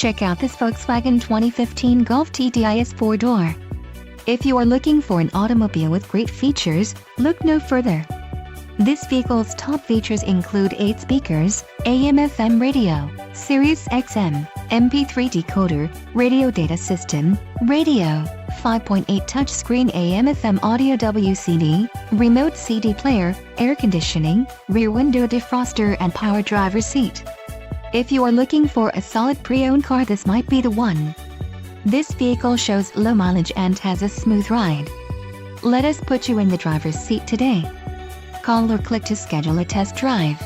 Check out this Volkswagen 2015 Golf TDI S 4-door. If you are looking for an automobile with great features, look no further. This vehicle's top features include 8 speakers, AM/FM radio, Sirius XM, MP3 decoder, radio data system, radio, 5.8 touchscreen AM/FM audio WCD, remote CD player, air conditioning, rear window defroster and power driver's seat. If you are looking for a solid pre-owned car, this might be the one. This vehicle shows low mileage and has a smooth ride. Let us put you in the driver's seat today. Call or click to schedule a test drive.